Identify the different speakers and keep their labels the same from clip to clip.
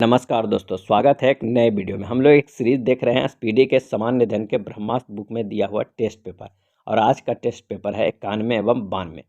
Speaker 1: नमस्कार दोस्तों, स्वागत है एक नए वीडियो में। हम लोग एक सीरीज देख रहे हैं एसपीडी के सामान्य अध्ययन के ब्रह्मास्त्र बुक में दिया हुआ टेस्ट पेपर। और आज का टेस्ट पेपर है 91 एवं 92।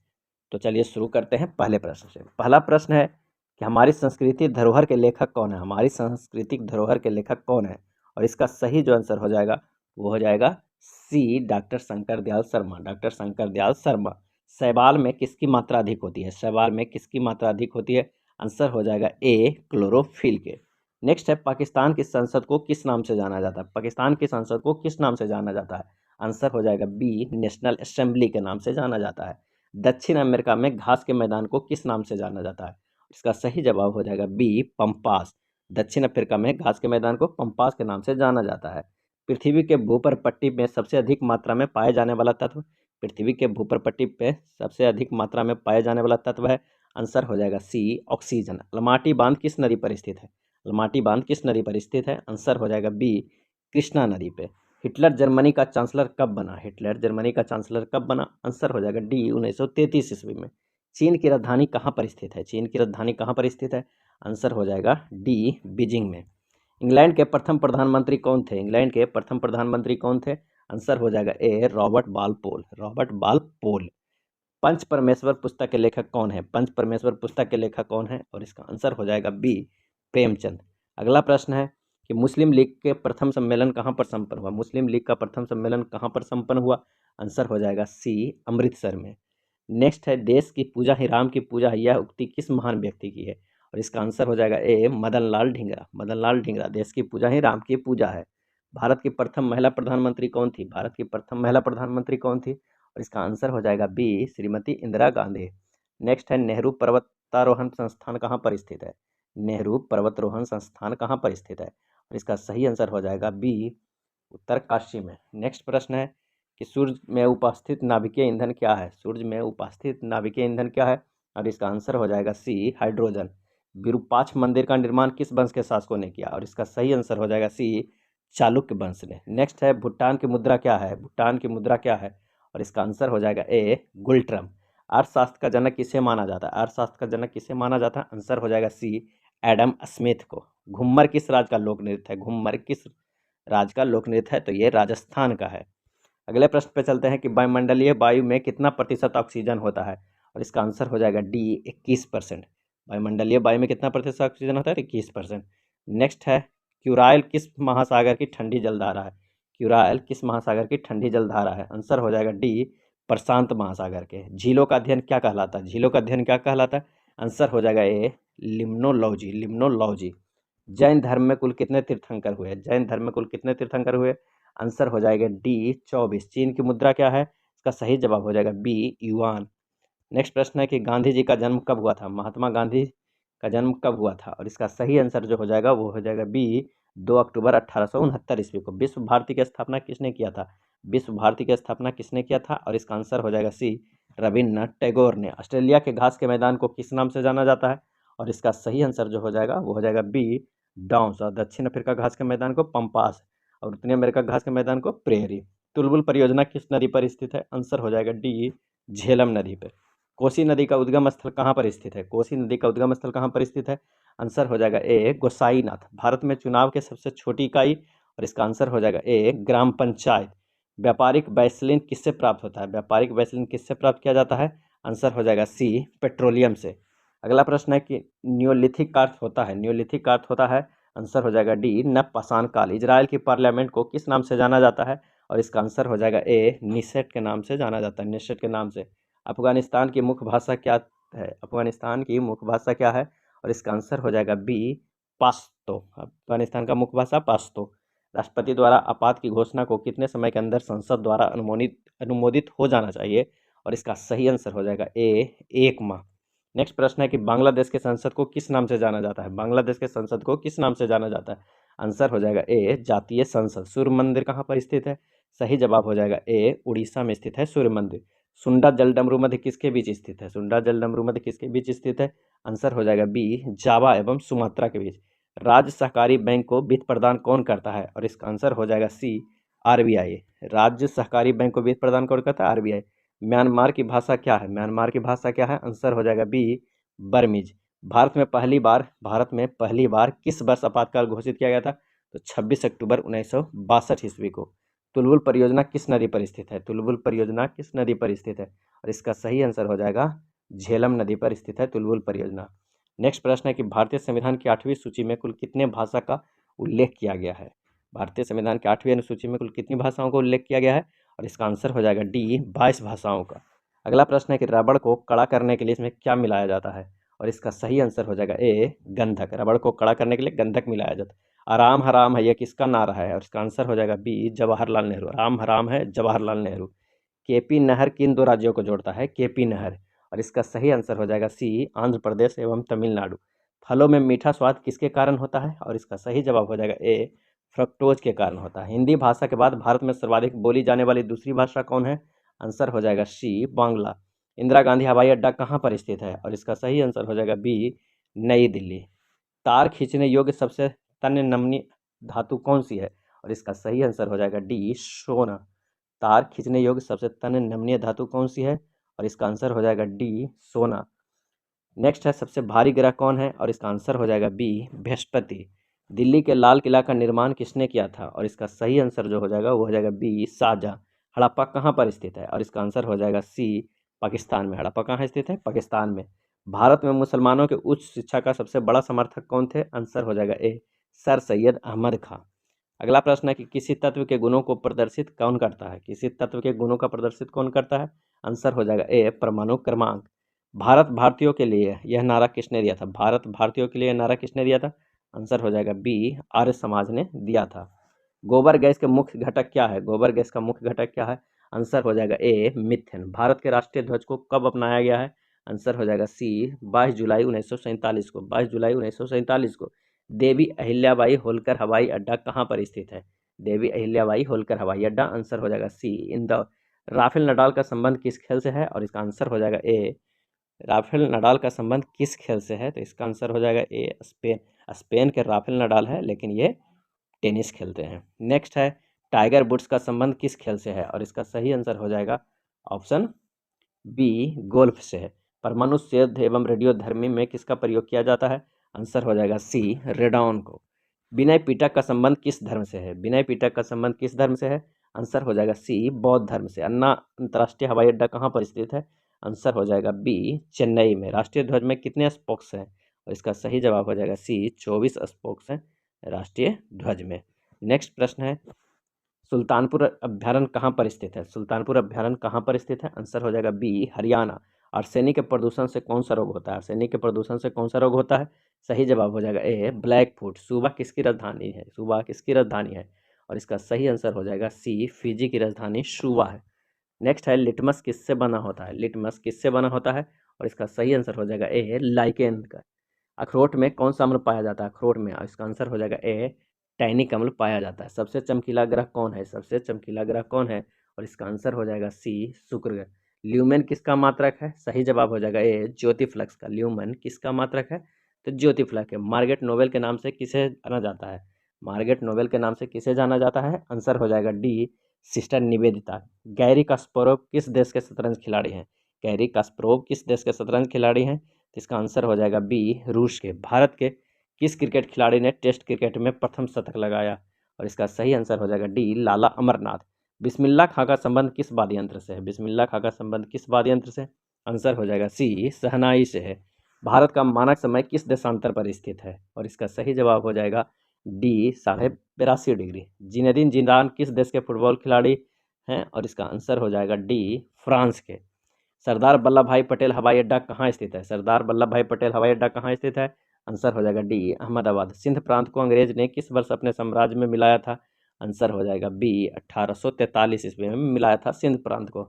Speaker 1: तो चलिए शुरू करते हैं पहले प्रश्न से। पहला प्रश्न है कि हमारी संस्कृति धरोहर के लेखक कौन है। हमारी सांस्कृतिक धरोहर के लेखक कौन है, और इसका सही जो आंसर हो जाएगा वो हो जाएगा सी, डॉक्टर शंकर दयाल शर्मा। डॉक्टर शंकर दयाल शर्मा। शैवाल में किसकी मात्रा अधिक होती है। शैवाल में किसकी मात्रा अधिक होती है, आंसर हो जाएगा ए, क्लोरोफिल के। नेक्स्ट है, पाकिस्तान की संसद को किस नाम से जाना जाता है। पाकिस्तान की संसद को किस नाम से जाना जाता है, आंसर हो जाएगा बी, नेशनल असेंबली के नाम से जाना जाता है। दक्षिण अमेरिका में घास के मैदान को किस नाम से जाना जाता है, इसका सही जवाब हो जाएगा बी, पंपास। दक्षिण अफ्रीका में घास के मैदान को पंपास के नाम से जाना जाता है। पृथ्वी के भूपर पट्टी में सबसे अधिक मात्रा में पाए जाने वाला तत्व। पृथ्वी के भूपर पट्टी पे सबसे अधिक मात्रा में पाए जाने वाला तत्व है, आंसर हो जाएगा सी, ऑक्सीजन। अलमाटी बांध किस नदी पर स्थित है। अलमाटी बांध किस नदी पर स्थित है, आंसर हो जाएगा बी, कृष्णा नदी पे। हिटलर जर्मनी का चांसलर कब बना। हिटलर जर्मनी का चांसलर कब बना, आंसर हो जाएगा डी, 1933 ईस्वी में। चीन की राजधानी कहाँ पर स्थित है। चीन की राजधानी कहाँ पर स्थित है, आंसर हो जाएगा डी, बीजिंग में। इंग्लैंड के प्रथम प्रधानमंत्री कौन थे। इंग्लैंड के प्रथम प्रधानमंत्री कौन थे, आंसर हो जाएगा ए, रॉबर्ट बालपोल। रॉबर्ट बालपोल। पंच परमेश्वर पुस्तक के लेखक कौन है। पंच परमेश्वर पुस्तक के लेखक कौन है, और इसका आंसर हो जाएगा बी, प्रेमचंद। अगला प्रश्न है कि मुस्लिम लीग के प्रथम सम्मेलन कहाँ पर संपन्न हुआ। मुस्लिम लीग का प्रथम सम्मेलन कहाँ पर संपन्न हुआ, आंसर हो जाएगा सी, अमृतसर में। नेक्स्ट है, देश की पूजा ही राम की पूजा है, यह उक्ति किस महान व्यक्ति की है, और इसका आंसर हो जाएगा ए, मदन लाल ढींगरा। मदन लाल ढींगरा। देश की पूजा ही राम की पूजा है। भारत की प्रथम महिला प्रधानमंत्री कौन थी। भारत की प्रथम महिला प्रधानमंत्री कौन थी, और इसका आंसर हो जाएगा बी, श्रीमती इंदिरा गांधी। नेक्स्ट है, नेहरू पर्वतारोहण संस्थान कहाँ पर स्थित है। नेहरू पर्वतारोहण संस्थान कहाँ पर स्थित है, और इसका सही आंसर हो जाएगा बी, उत्तरकाशी में। नेक्स्ट प्रश्न है कि सूर्य में उपस्थित नाभिकीय ईंधन क्या है। सूर्य में उपस्थित नाभिकीय ईंधन क्या है, और इसका आंसर हो जाएगा सी, हाइड्रोजन। विरूपाक्ष मंदिर का निर्माण किस वंश के शासकों ने किया, और इसका सही आंसर हो जाएगा सी, चालुक्य वंश ने। नेक्स्ट है, भूटान की मुद्रा क्या है। भूटान की मुद्रा क्या है, और इसका आंसर हो जाएगा ए, गुलट्रम। अर्थशास्त्र का जनक किसे माना जाता है। अर्थशास्त्र का जनक किसे माना जाता है, आंसर हो जाएगा सी, एडम स्मिथ को। घुम्मर किस राज्य का लोक नृत्य है। घुम्मर किस राज्य का लोक नृत्य है, तो ये राजस्थान का है। अगले प्रश्न पे चलते हैं कि वायुमंडलीय वायु में कितना प्रतिशत ऑक्सीजन होता है, और इसका आंसर हो जाएगा डी, 21%। वायुमंडलीय वायु में कितना प्रतिशत ऑक्सीजन होता है, 21%। नेक्स्ट है, क्यूराइल किस महासागर की ठंडी जलधारा है। क्यूराइल किस महासागर की ठंडी जलधारा है, आंसर हो जाएगा डी, प्रशांत महासागर के। झीलों का अध्ययन क्या कहलाता है। झीलों का अध्ययन क्या कहलाता है, आंसर हो जाएगा ए, लिम्नोलॉजी। लिम्नोलॉजी। जैन धर्म में कुल कितने तीर्थंकर हुए। जैन धर्म में कुल कितने तीर्थंकर हुए, आंसर हो जाएगा डी, 24। चीन की मुद्रा क्या है, इसका सही जवाब हो जाएगा बी, युआन। नेक्स्ट प्रश्न है कि गांधी जी का जन्म कब हुआ था। महात्मा गांधी का जन्म कब हुआ था, और इसका सही आंसर जो हो जाएगा वो हो जाएगा बी, 2 अक्टूबर 1869 ईस्वी को। विश्व भारती की स्थापना किसने किया था। विश्व भारती की स्थापना किसने किया था, और इसका आंसर हो जाएगा सी, रविन्द्रनाथ टैगोर ने। ऑस्ट्रेलिया के घास के मैदान को किस नाम से जाना जाता है, और इसका सही आंसर जो हो जाएगा वो हो जाएगा बी, डाउन्स। और दक्षिण अफ्रीका घास के मैदान को पंपास, और उत्तरी अमेरिका घास के मैदान को प्रेरी। तुलबुल परियोजना किस नदी पर स्थित है, आंसर हो जाएगा डी, झेलम नदी पर। कोसी नदी का उद्गम स्थल कहाँ पर स्थित है। कोसी नदी का उद्गम स्थल कहाँ पर स्थित है, आंसर हो जाएगा ए, गोसाईनाथ। भारत में चुनाव के सबसे छोटी इकाई, और इसका आंसर हो जाएगा ए, ग्राम पंचायत। व्यापारिक वैसलीन किससे प्राप्त होता है। व्यापारिक वैसलीन किससे प्राप्त किया जाता है, आंसर हो जाएगा सी, पेट्रोलियम से। अगला प्रश्न है कि न्योलिथिक का अर्थ होता है। न्योलिथिक का अर्थ होता है, आंसर हो जाएगा डी, नवपाषाण काल। इजराइल की पार्लियामेंट को किस नाम से जाना जाता है, और इसका आंसर हो जाएगा ए, निसेट के नाम से जाना जाता है। निसेट के नाम से। अफगानिस्तान की मुख्य भाषा क्या है। अफगानिस्तान की मुख्य भाषा क्या है, और इसका आंसर हो जाएगा बी, पाश्तो। अफगानिस्तान का मुख्य भाषा पाश्तो। राष्ट्रपति द्वारा आपात की घोषणा को कितने समय के अंदर संसद द्वारा अनुमोदित हो जाना चाहिए, और इसका सही आंसर हो जाएगा ए, 1 माह। नेक्स्ट प्रश्न है कि बांग्लादेश के संसद को किस नाम से जाना जाता है। बांग्लादेश के संसद को किस नाम से जाना जाता है, आंसर हो जाएगा ए, जातीय संसद। सूर्य मंदिर कहाँ पर स्थित है, सही जवाब हो जाएगा ए, उड़ीसा में स्थित है सूर्य मंदिर। सुंडा जलडमरू मध्य किसके बीच स्थित है। सुंडा जलडमरू मध्य किसके बीच स्थित है, आंसर हो जाएगा बी, जावा एवं सुमात्रा के बीच। राज्य सहकारी बैंक को वित्त प्रदान कौन करता है, और इसका आंसर हो जाएगा सी, आरबीआई। राज्य सहकारी बैंक को वित्त प्रदान कौन करता है, आरबीआई। म्यांमार की भाषा क्या है। म्यांमार की भाषा क्या है, आंसर हो जाएगा बी, बर्मीज। भारत में पहली बार किस वर्ष आपातकाल घोषित किया गया था? तो 26 अक्टूबर 1962 ईस्वी को। तुलबुल परियोजना किस नदी पर स्थित है? तुलबुल परियोजना किस नदी पर स्थित है? और इसका सही आंसर हो जाएगा झेलम नदी पर स्थित है तुलबुल परियोजना। नेक्स्ट प्रश्न है कि भारतीय संविधान की 8वीं सूची में कुल कितने भाषा का उल्लेख किया गया है? भारतीय संविधान की 8वीं अनुसूची में कुल कितनी भाषाओं का उल्लेख किया गया है? और इसका आंसर हो जाएगा डी 22 भाषाओं का। अगला प्रश्न है कि रबड़ को कड़ा करने के लिए इसमें क्या मिलाया जाता है? और इसका सही आंसर हो जाएगा ए गंधक। रबड़ को कड़ा करने के लिए गंधक मिलाया जाता है। आराम हराम है, यह किसका नारा है? और इसका आंसर हो जाएगा बी जवाहरलाल नेहरू। आराम हराम है जवाहरलाल नेहरू। केपी नहर किन दो राज्यों को जोड़ता है? केपी नहर। और इसका सही आंसर हो जाएगा सी आंध्र प्रदेश एवं तमिलनाडु। फलों में मीठा स्वाद किसके कारण होता है? और इसका सही जवाब हो जाएगा ए फ्रक्टोज के कारण होता है। हिंदी भाषा के बाद भारत में सर्वाधिक बोली जाने वाली दूसरी भाषा कौन है? आंसर हो जाएगा सी बांग्ला। इंदिरा गांधी हवाई अड्डा कहाँ पर स्थित है? और इसका सही आंसर हो जाएगा बी नई दिल्ली। तार खींचने योग्य सबसे तन्य नमनीय धातु कौन सी है? और इसका सही आंसर हो जाएगा डी सोना। तार खींचने योग्य सबसे तन्य नमनीय धातु कौन सी है? और इसका आंसर हो जाएगा डी सोना। नेक्स्ट है सबसे भारी ग्रह कौन है? और इसका आंसर हो जाएगा बी बृहस्पति। दिल्ली के लाल किला का निर्माण किसने किया था? और इसका सही आंसर जो हो जाएगा वो हो जाएगा बी शाहजहां। हड़प्पा कहाँ पर स्थित है? और इसका आंसर हो जाएगा सी पाकिस्तान में। हड़प्पा कहाँ स्थित है? पाकिस्तान में। भारत में मुसलमानों के उच्च शिक्षा का सबसे बड़ा समर्थक कौन थे? आंसर हो जाएगा ए सर सैयद अहमद खां। अगला प्रश्न है कि किसी तत्व के गुणों को प्रदर्शित कौन करता है? किसी तत्व के गुणों का प्रदर्शित कौन करता है? आंसर हो जाएगा ए परमाणु क्रमांक। भारत भारतीयों के लिए यह नारा किसने दिया था? भारत भारतीयों के लिए यह नारा किसने दिया था? आंसर हो जाएगा बी आर्य समाज ने दिया था। गोबर गैस के मुख्य घटक क्या है? गोबर गैस का मुख्य घटक क्या है? आंसर हो जाएगा ए मीथेन। भारत के राष्ट्रीय ध्वज को कब अपनाया गया है? आंसर हो जाएगा सी 22 जुलाई 1947 को। 22 जुलाई 1947 को। देवी अहिल्याबाई होलकर हवाई अड्डा कहाँ पर स्थित है? देवी अहिल्याबाई होलकर हवाई अड्डा। आंसर हो जाएगा सी इंदौर। राफेल नडाल का संबंध किस खेल से है? और इसका आंसर हो जाएगा ए राफेल नडाल का संबंध किस खेल से है? तो इसका आंसर हो जाएगा ए स्पेन। स्पेन के राफेल नडाल है, लेकिन ये टेनिस खेलते हैं। नेक्स्ट है टाइगर वुड्स का संबंध किस खेल से है? और इसका सही आंसर हो जाएगा ऑप्शन बी गोल्फ से है। परमाणु शोध एवं रेडियोधर्मी में किसका प्रयोग किया जाता है? आंसर हो जाएगा सी रेडॉन को। विनय पिटक का संबंध किस धर्म से है? विनय पिटक का संबंध किस धर्म से है? आंसर हो जाएगा सी बौद्ध धर्म से। अन्ना अंतर्राष्ट्रीय हवाई अड्डा कहाँ पर स्थित है? आंसर हो जाएगा बी चेन्नई में। राष्ट्रीय ध्वज में कितने स्पोक्स हैं? और इसका सही जवाब हो जाएगा सी 24 स्पोक्स हैं राष्ट्रीय ध्वज में। नेक्स्ट प्रश्न है सुल्तानपुर अभ्यारण्य कहाँ पर स्थित है? सुल्तानपुर अभ्यारण्य कहाँ पर स्थित है? आंसर हो जाएगा बी हरियाणा। आर्सेनिक के प्रदूषण से कौन सा रोग होता है? आर्सेनिक के प्रदूषण से कौन सा रोग होता है? सही जवाब हो जाएगा ए ब्लैक फुट। सूबा किसकी राजधानी है? सूबा किसकी राजधानी है? और इसका सही आंसर हो जाएगा सी फिजी की राजधानी सूबा है। नेक्स्ट है लिटमस किससे बना होता है? लिटमस किससे बना होता है? और इसका सही आंसर हो जाएगा ए लाइकेन का। अखरोट में कौन सा अम्ल पाया जाता है? अखरोट में। और इसका आंसर हो जाएगा ए टैनिक अम्ल पाया जाता है। सबसे चमकीला ग्रह कौन है? सबसे चमकीला ग्रह कौन है? और इसका आंसर हो जाएगा सी शुक्र ग्रह। ल्यूमेन किसका मात्रक है? सही जवाब हो जाएगा ए ज्योतिफ्लक्स का। ल्यूमेन किसका मात्रक है? तो ज्योतिफ्लक्स है। मार्गरेट नोबेल के नाम से किसे जाना जाता है? मार्गरेट नोबेल के नाम से किसे जाना जाता है? आंसर हो जाएगा D sister Nivedita. Gary Kasparov किस देश के शतरंज खिलाड़ी हैं? गैरी कास्परोव किस देश के शतरंज खिलाड़ी हैं? तो इसका आंसर हो जाएगा बी रूस के। भारत के किस क्रिकेट खिलाड़ी ने टेस्ट क्रिकेट में प्रथम शतक लगाया? और इसका सही आंसर हो जाएगा डी लाला अमरनाथ। बिस्मिल्लाह खां का संबंध किस वाद्य यंत्र से है? बिस्मिल्लाह खां का संबंध किस वाद्य यंत्र से? आंसर हो जाएगा सी शहनाई से है। भारत का मानक समय किस देशांतर पर स्थित है? और इसका सही जवाब हो जाएगा डी 82.5 डिग्री। जिनेदिन जिदान किस देश के फुटबॉल खिलाड़ी हैं? और इसका आंसर हो जाएगा डी फ्रांस के। सरदार वल्लभ भाई पटेल हवाई अड्डा कहाँ स्थित है? सरदार वल्लभ भाई पटेल हवाई अड्डा कहाँ स्थित है? आंसर हो जाएगा डी अहमदाबाद। सिंध प्रांत को अंग्रेज ने किस वर्ष अपने साम्राज्य में मिलाया था? आंसर हो जाएगा बी 1843 ईस्वी में मिलाया था सिंध प्रांत को।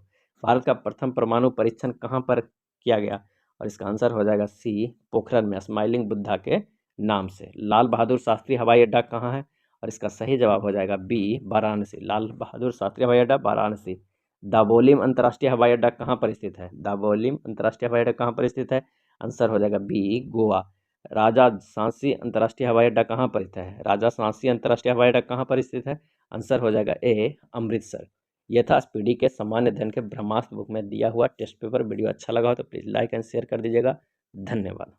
Speaker 1: भारत का प्रथम परमाणु परीक्षण कहाँ पर किया गया? और इसका आंसर हो जाएगा सी पोखरण में, स्माइलिंग बुद्धा के नाम से। लाल बहादुर शास्त्री हवाई अड्डा कहाँ है? और इसका सही जवाब हो जाएगा बी वाराणसी। लाल बहादुर शास्त्री हवाई अड्डा वाराणसी। दाबोलिम अंतर्राष्ट्रीय हवाई अड्डा कहाँ पर स्थित है? दाबोलिम अंतर्राष्ट्रीय हवाई अड्डा कहाँ पर स्थित है? आंसर हो जाएगा बी गोवा। राजा झांसी अंतर्राष्ट्रीय हवाई अड्डा कहाँ पर स्थित है? राजा झांसी अंतर्राष्ट्रीय हवाई अड्डा कहाँ पर स्थित है? आंसर हो जाएगा ए अमृतसर। यह था स्पीडी के सामान्य अध्ययन के ब्रह्मास्त्र बुक में दिया हुआ टेस्ट पेपर। वीडियो अच्छा लगा हो तो प्लीज़ लाइक एंड शेयर कर दीजिएगा। धन्यवाद।